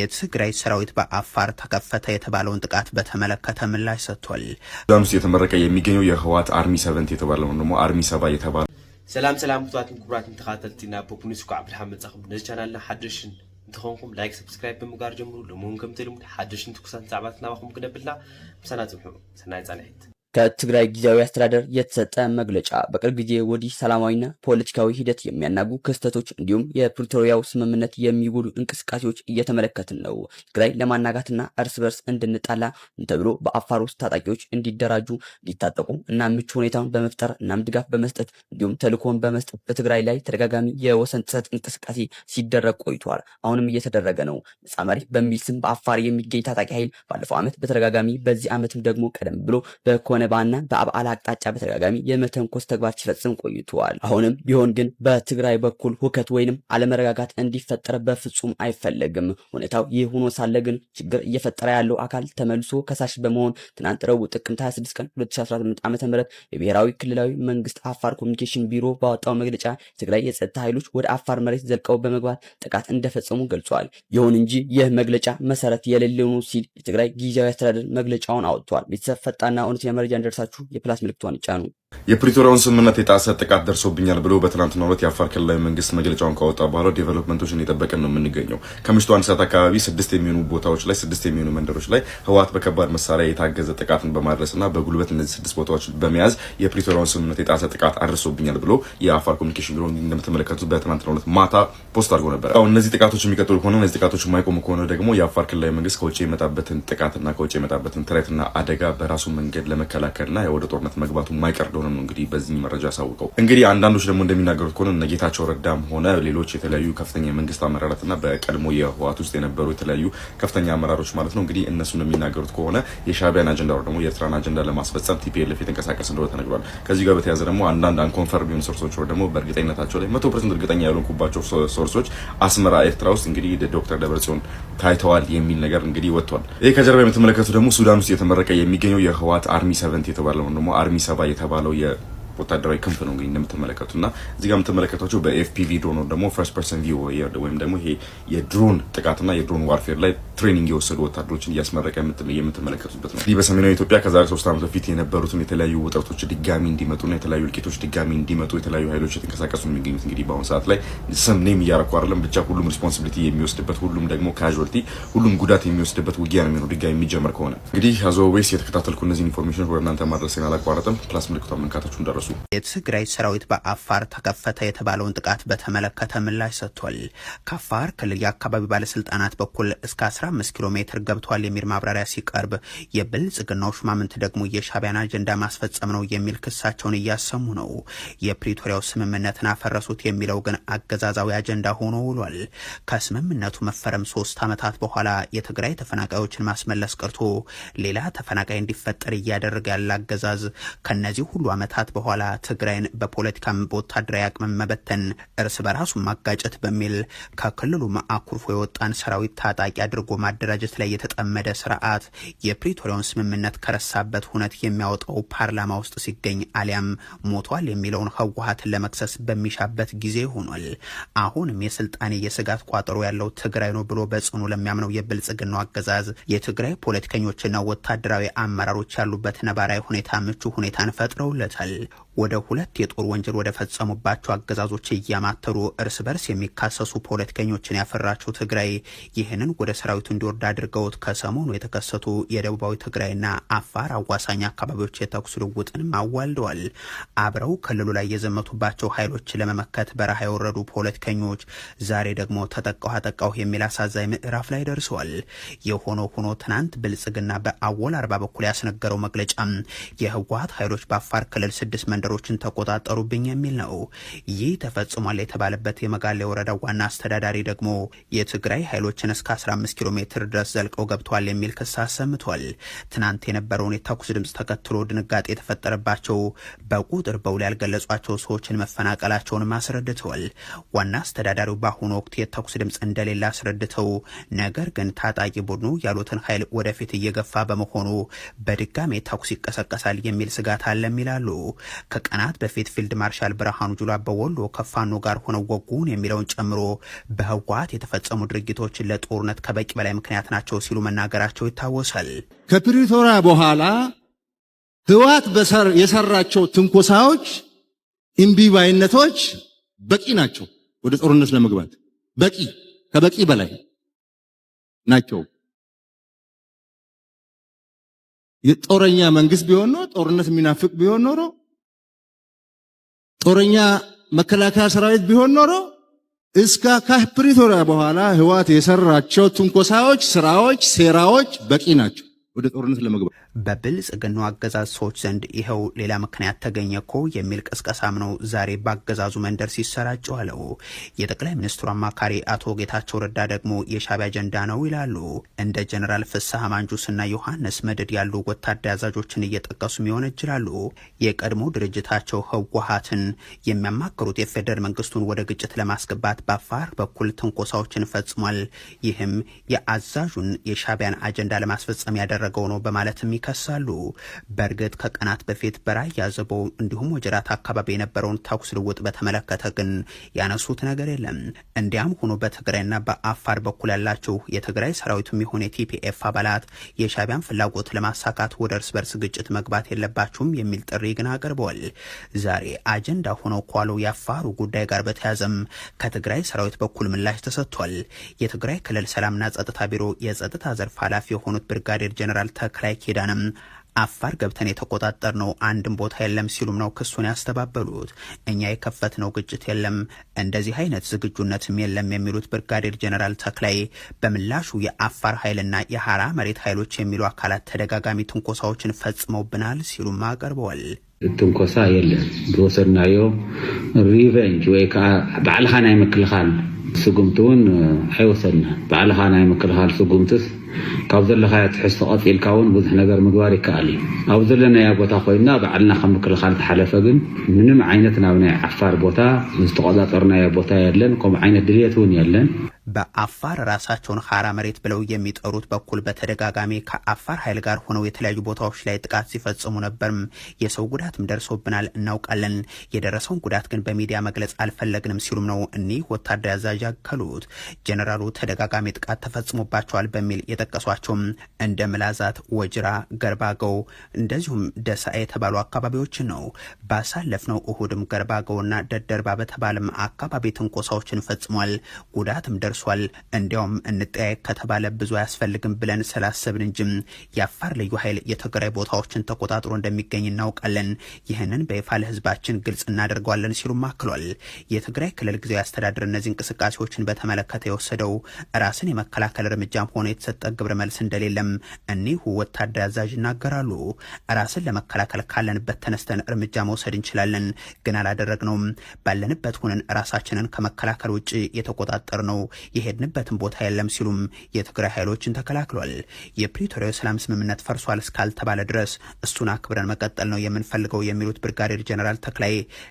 የትግራይ ሰራዊት በአፋር ተከፈተ የተባለውን ጥቃት በተመለከተ ምላሽ ሰጥቷል። ዳምስ የተመረቀ የሚገኘው የህወሓት አርሚ 7 የተባለው ነው አርሚ 7 የተባለው ሰላም ኩራትን ተኻተልቲና ፖፑሊስ ቋ አብርሃም ጻخب ነዚህ ቻናልና ሐድሽን እንትኾንኩም ላይክ ሰብስክራይብ በመጋር ጀምሩ ለሞን ከምትልሙ ሐድሽን ትኩሳን ጻባትና ባኹም ክነብላ ምሳናት ዝምሑ ሰናይ ጻንሒት ከትግራይ ጊዜያዊ አስተዳደር የተሰጠ መግለጫ በቅርብ ጊዜ ወዲህ ሰላማዊና ፖለቲካዊ ሂደት የሚያናጉ ክስተቶች እንዲሁም የፕሪቶሪያው ስምምነት የሚጎዱ እንቅስቃሴዎች እየተመለከትን ነው። ትግራይ ለማናጋትና እርስ በርስ እንድንጣላ ተብሎ በአፋር ውስጥ ታጣቂዎች እንዲደራጁ እንዲታጠቁ እና ምቹ ሁኔታውን በመፍጠር እናም ድጋፍ በመስጠት እንዲሁም ተልእኮን በመስጠት በትግራይ ላይ ተደጋጋሚ የወሰን ጥሰት እንቅስቃሴ ሲደረግ ቆይቷል። አሁንም እየተደረገ ነው። ነፃ መሬት በሚል ስም በአፋር የሚገኝ ታጣቂ ኃይል ባለፈው ዓመት በተደጋጋሚ በዚህ ዓመትም ደግሞ ቀደም ብሎ በኮነባና በአብዓላ አቅጣጫ በተደጋጋሚ የመተንኮስ ተግባር ሲፈጽም ቆይቷል። አሁንም ቢሆን ግን በትግራይ በኩል ሁከት ወይንም አለመረጋጋት እንዲፈጠር በፍጹም አይፈለግም። ሁኔታው ይህ ሆኖ ሳለ ግን ችግር እየፈጠረ ያለው አካል ተመልሶ ከሳሽ በመሆን ትናንት ረቡዕ ጥቅምት 26 ቀን 2018 ዓ.ም የብሔራዊ ክልላዊ መንግስት አፋር ኮሚኒኬሽን ቢሮ ባወጣው መግለጫ ትግራይ የጸጥታ ኃይሎች ወደ አፋር መሬት ዘልቀው በመግባት ጥቃት እንደፈጸሙ ገልጿል። ይሁን እንጂ ይህ መግለጫ መሰረት የሌለው ነው ሲል የትግራይ ጊዜያዊ አስተዳደር መግለጫውን አውጥቷል። ቤተሰብ ፈጣንና እውነተኛ መረጃ እንደርሳችሁ የፕላስ ምልክቷን ይጫኑ። የፕሪቶሪያውን ስምምነት የጣሰ ጥቃት ደርሶብኛል ብሎ በትናንትናው ዕለት የአፋር ክልላዊ መንግስት መግለጫውን ካወጣ በኋላ ዴቨሎፕመንቶችን እየጠበቅን ነው የምንገኘው። ከምሽቱ 1 ሰዓት አካባቢ 6 የሚሆኑ ቦታዎች ላይ 6 የሚሆኑ መንደሮች ላይ ህወሓት በከባድ መሳሪያ የታገዘ ጥቃትን በማድረስና በጉልበት እነዚህ 6 ቦታዎች በመያዝ የፕሪቶሪያውን ስምምነት የጣሰ ጥቃት አድርሶብኛል ብሎ የአፋር ኮሚኒኬሽን ቢሮ እንደምትመለከቱት በትናንትናው ዕለት ማታ ፖስት አድርጎ ነበር። እነዚህ ጥቃቶች የሚቀጥሉ ከሆነ እነዚህ ጥቃቶች የማይቆሙ ከሆነ ደግሞ የአፋር ክልላዊ መንግስት ከውጭ የመጣበትን ጥቃትና ከውጭ የመጣበትን ትሬትና አደጋ በራሱ መንገድ ለመከላከልና ወደ ጦርነት መግባቱ የማይቀር እንደሆነ ነው እንግዲህ በዚህ መረጃ ሳውቀው። እንግዲህ አንዳንዶች ደግሞ እንደሚናገሩት ከሆነ እነ ጌታቸው ረዳም ሆነ ሌሎች የተለያዩ ከፍተኛ የመንግስት አመራራትና በቀድሞ የህወሓት ውስጥ የነበሩ የተለያዩ ከፍተኛ አመራሮች ማለት ነው እንግዲህ እነሱ እንደሚናገሩት ከሆነ የሻዕቢያን አጀንዳ ወይ ደግሞ የኤርትራን አጀንዳ ለማስፈጸም ቲፒኤልኤፍ የተንቀሳቀሰ እንደሆነ ተነግሯል። ከዚህ ጋር በተያያዘ ደግሞ አንዳንድ አንኮንፈርም የሆኑ ሶርሶች ወይ ደግሞ በእርግጠኝነታቸው ላይ 100% እርግጠኛ ያልሆንኩባቸው ሶርሶች አስመራ ኤርትራ ውስጥ እንግዲህ ዶክተር ደብረጽዮን ታይተዋል የሚል ነገር እንግዲህ ወጥቷል። ይሄ ከጀርባ የምትመለከቱት ደግሞ ሱዳን ውስጥ የተመረቀ የሚገኘው የህወሓት አርሚ 7 የተባለው ደግሞ አርሚ 7 የተባለው ወታደራዊ ክንፍ ነው እንግዲህ እንደምትመለከቱና እዚህ ጋር የምትመለከቷቸው በኤፍፒቪ ድሮን ደግሞ ፈርስት ፐርሰን ቪው ወይም ደግሞ ይሄ የድሮን ጥቃትና የድሮን ዋርፌር ላይ ትሬኒንግ የወሰዱ ወታደሮችን እያስመረቀ የምትመለከቱበት ነው። በሰሜናዊ ኢትዮጵያ ከዛሬ 3 ዓመት በፊት የነበሩትን የተለያዩ ውጥረቶች ድጋሚ እንዲመጡና የተለያዩ እልቂቶች ድጋሚ እንዲመጡ የተለያዩ ኃይሎች የተንቀሳቀሱ የሚገኙት እንግዲህ በአሁኑ ሰዓት ላይ ስም ኔም እያረኩ አይደለም ብቻ ሁሉም ሪስፖንሲቢሊቲ የሚወስድበት ሁሉም ደግሞ ካዡዋሊቲ ሁሉም ጉዳት የሚወስድበት ውጊያ ነው የሚሆነው ድጋሚ የሚጀምር ከሆነ እንግዲህ አዞዌስ የተከታተልኩ እነዚህ ኢንፎርሜሽን ወደ እናንተ ማድረሴን አላቋረጥም። ፕላስ ምልክቷን መንካታችሁን ደረሱ። የትግራይ ሰራዊት በአፋር ተከፈተ የተባለውን ጥቃት በተመለከተ ምላሽ ሰጥቷል። ከአፋር ክልል የአካባቢ ባለስልጣናት በኩል እስከ 15 ኪሎ ሜትር ገብቷል የሚል ማብራሪያ ሲቀርብ የብልጽግናው ሹማምንት ደግሞ የሻዕቢያን አጀንዳ ማስፈጸም ነው የሚል ክሳቸውን እያሰሙ ነው። የፕሪቶሪያው ስምምነትን አፈረሱት የሚለው ግን አገዛዛዊ አጀንዳ ሆኖ ውሏል። ከስምምነቱ መፈረም 3 ዓመታት በኋላ የትግራይ ተፈናቃዮችን ማስመለስ ቀርቶ ሌላ ተፈናቃይ እንዲፈጠር እያደረገ ያለ አገዛዝ ከነዚህ ሁሉ ዓመታት በኋላ ትግራይን በፖለቲካም በወታደራዊ አቅም መበተን እርስ በራሱ ማጋጨት በሚል ከክልሉ አኩርፎ የወጣን ሰራዊት ታጣቂ አድርጎ ማደራጀት ላይ የተጠመደ ስርዓት የፕሪቶሪያውን ስምምነት ከረሳበት ሁነት የሚያወጣው ፓርላማ ውስጥ ሲገኝ አሊያም ሞቷል የሚለውን ህወሓትን ለመክሰስ በሚሻበት ጊዜ ሆኗል። አሁንም የስልጣኔ የስጋት ቋጠሮ ያለው ትግራይ ነው ብሎ በጽኑ ለሚያምነው የብልጽግናው አገዛዝ የትግራይ ፖለቲከኞችና ወታደራዊ አመራሮች ያሉበት ነባራዊ ሁኔታ ምቹ ሁኔታን ፈጥረውለታል። ወደ 2 የጦር ወንጀል ወደ ፈጸሙባቸው አገዛዞች እያማተሩ እርስ በርስ የሚካሰሱ ፖለቲከኞችን ያፈራቸው ትግራይ ይህንን ወደ ሰራዊቱ እንዲወርድ አድርገውት ከሰሞኑ የተከሰቱ የደቡባዊ ትግራይና አፋር አዋሳኝ አካባቢዎች የተኩስ ልውውጥን አዋልደዋል። አብረው ክልሉ ላይ የዘመቱባቸው ኃይሎች ለመመከት በረሃ የወረዱ ፖለቲከኞች ዛሬ ደግሞ ተጠቃሁ የሚል አሳዛኝ ምዕራፍ ላይ ደርሰዋል። የሆኖ ሆኖ ትናንት ብልጽግና በአወል አርባ በኩል ያስነገረው መግለጫ የህወሓት ኃይሎች በአፋር ክልል 6 መንደሮችን ተቆጣጠሩብኝ የሚል ነው። ይህ ተፈጽሟል የተባለበት የመጋሌ ወረዳ ዋና አስተዳዳሪ ደግሞ የትግራይ ኃይሎችን እስከ 15 ኪሎ ሜትር ድረስ ዘልቀው ገብተዋል የሚል ክስ አሰምቷል። ትናንት የነበረውን የተኩስ ድምፅ ተከትሎ ድንጋጤ የተፈጠረባቸው በቁጥር በውል ያልገለጿቸው ሰዎችን መፈናቀላቸውን አስረድተዋል። ዋና አስተዳዳሪው በአሁኑ ወቅት የተኩስ ድምፅ እንደሌለ አስረድተው ነገር ግን ታጣቂ ቡድኑ ያሉትን ኃይል ወደፊት እየገፋ በመሆኑ በድጋሜ ተኩስ ይቀሰቀሳል የሚል ስጋት አለም ይላሉ። ከቀናት በፊት ፊልድ ማርሻል ብርሃኑ ጁላ በወሎ ከፋኖ ጋር ሆነው ወጉን የሚለውን ጨምሮ በህወሓት የተፈጸሙ ድርጊቶችን ለጦርነት ከበቂ በላይ ምክንያት ናቸው ሲሉ መናገራቸው ይታወሳል። ከፕሪቶሪያ በኋላ ህወሓት የሰራቸው ትንኮሳዎች፣ እምቢባይነቶች በቂ ናቸው ወደ ጦርነት ለመግባት በቂ ከበቂ በላይ ናቸው። የጦረኛ መንግስት ቢሆን ነው ጦርነት የሚናፍቅ ቢሆን ኖሮ ጦረኛ መከላከያ ሰራዊት ቢሆን ኖሮ እስከ ከፕሪቶሪያ በኋላ ህወሓት የሰራቸው ትንኮሳዎች፣ ስራዎች፣ ሴራዎች በቂ ናቸው ወደ ጦርነት ለመግባት። በብልጽግናው አገዛዝ ሰዎች ዘንድ ይኸው ሌላ ምክንያት ተገኘ እኮ የሚል ቅስቀሳም ነው ዛሬ በአገዛዙ መንደር ሲሰራጭ ዋለው። የጠቅላይ ሚኒስትሩ አማካሪ አቶ ጌታቸው ረዳ ደግሞ የሻዕቢያ አጀንዳ ነው ይላሉ። እንደ ጀነራል ፍስሐ ማንጁስና ዮሐንስ መድድ ያሉ ወታደር አዛዦችን እየጠቀሱም ይወነጅላሉ። የቀድሞ ድርጅታቸው ህወሓትን የሚያማክሩት የፌደራል መንግስቱን ወደ ግጭት ለማስገባት በአፋር በኩል ትንኮሳዎችን ፈጽሟል። ይህም የአዛዡን የሻዕቢያን አጀንዳ ለማስፈጸም ያደረገው ነው በማለትም ይከሳሉ። በእርግጥ ከቀናት በፊት በራያ ዘቦ እንዲሁም ወጀራት አካባቢ የነበረውን ተኩስ ልውጥ በተመለከተ ግን ያነሱት ነገር የለም። እንዲያም ሆኖ በትግራይና በአፋር በኩል ያላቸው የትግራይ ሰራዊቱም የሆነ የቲፒኤፍ አባላት የሻዕቢያን ፍላጎት ለማሳካት ወደ እርስ በርስ ግጭት መግባት የለባቸውም የሚል ጥሪ ግን አቅርበዋል። ዛሬ አጀንዳ ሆነው ከዋለው የአፋሩ ጉዳይ ጋር በተያዘም ከትግራይ ሰራዊት በኩል ምላሽ ተሰጥቷል። የትግራይ ክልል ሰላምና ጸጥታ ቢሮ የጸጥታ ዘርፍ ኃላፊ የሆኑት ብርጋዴር ጀነራል ተክላይ ኪዳንም አፋር ገብተን የተቆጣጠርነው አንድም ቦታ የለም ሲሉም ነው ክሱን ያስተባበሉት። እኛ የከፈትነው ግጭት የለም፣ እንደዚህ አይነት ዝግጁነትም የለም የሚሉት ብርጋዴር ጀነራል ተክላይ በምላሹ የአፋር ኃይልና የሐራ መሬት ኃይሎች የሚሉ አካላት ተደጋጋሚ ትንኮሳዎችን ፈጽመውብናል ሲሉም አቀርበዋል። ትንኮሳ የለም ብወሰድናዮ ሪቨንጅ ወይ ከዓ ባዕልኻ ናይ ምክልኻል ስጉምቲ እውን ኣይወሰድና። ባዕልኻ ናይ ምክልኻል ስጉምትስ ካብ ዘለኻዮ ትሕዝቶ ቀፂልካ እውን ብዙሕ ነገር ምግባር ይከኣል እዩ። ኣብ ዘለናያ ቦታ ኮይና ባዕልና ከም ምክልኻል ተሓለፈ ግን ምንም ዓይነት ናብ ናይ ዓፋር ቦታ ዝተቆጣጠርናዮ ቦታ የለን፣ ከምኡ ዓይነት ድልየት እውን የለን። በአፋር ራሳቸውን ሐራ መሬት ብለው የሚጠሩት በኩል በተደጋጋሚ ከአፋር ኃይል ጋር ሆነው የተለያዩ ቦታዎች ላይ ጥቃት ሲፈጽሙ ነበርም። የሰው ጉዳትም ደርሶብናል እናውቃለን። የደረሰውን ጉዳት ግን በሚዲያ መግለጽ አልፈለግንም ሲሉም ነው እኒህ ወታደር አዛዥ ያከሉት። ጀነራሉ ተደጋጋሚ ጥቃት ተፈጽሞባቸዋል በሚል የጠቀሷቸውም እንደ ምላዛት፣ ወጅራ፣ ገርባገው እንደዚሁም ደሳ የተባሉ አካባቢዎችን ነው። ባሳለፍነው እሁድም ገርባገውና ደደርባ በተባለም አካባቢ ትንኮሳዎችን ፈጽሟል። ጉዳትም ደርሷል። እንዲያውም እንጠያየቅ ከተባለ ብዙ አያስፈልግም ብለን ስላሰብን እንጂ የአፋር ልዩ ኃይል የትግራይ ቦታዎችን ተቆጣጥሮ እንደሚገኝ እናውቃለን። ይህንን በይፋ ለህዝባችን ግልጽ እናደርገዋለን ሲሉም አክሏል። የትግራይ ክልል ጊዜያዊ አስተዳደር እነዚህ እንቅስቃሴዎችን በተመለከተ የወሰደው ራስን የመከላከል እርምጃም ሆነ የተሰጠ ግብረ መልስ እንደሌለም እኒሁ ወታደር አዛዥ ይናገራሉ። ራስን ለመከላከል ካለንበት ተነስተን እርምጃ መውሰድ እንችላለን፣ ግን አላደረግነውም። ባለንበት ሆነን ራሳችንን ከመከላከል ውጭ የተቆጣጠር ነው የሄድንበትን ቦታ የለም ሲሉም የትግራይ ኃይሎችን ተከላክሏል። የፕሪቶሪያው ሰላም ስምምነት ፈርሷል እስካልተባለ ድረስ እሱን አክብረን መቀጠል ነው የምንፈልገው የሚሉት ብርጋዴር ጀነራል ተክላይ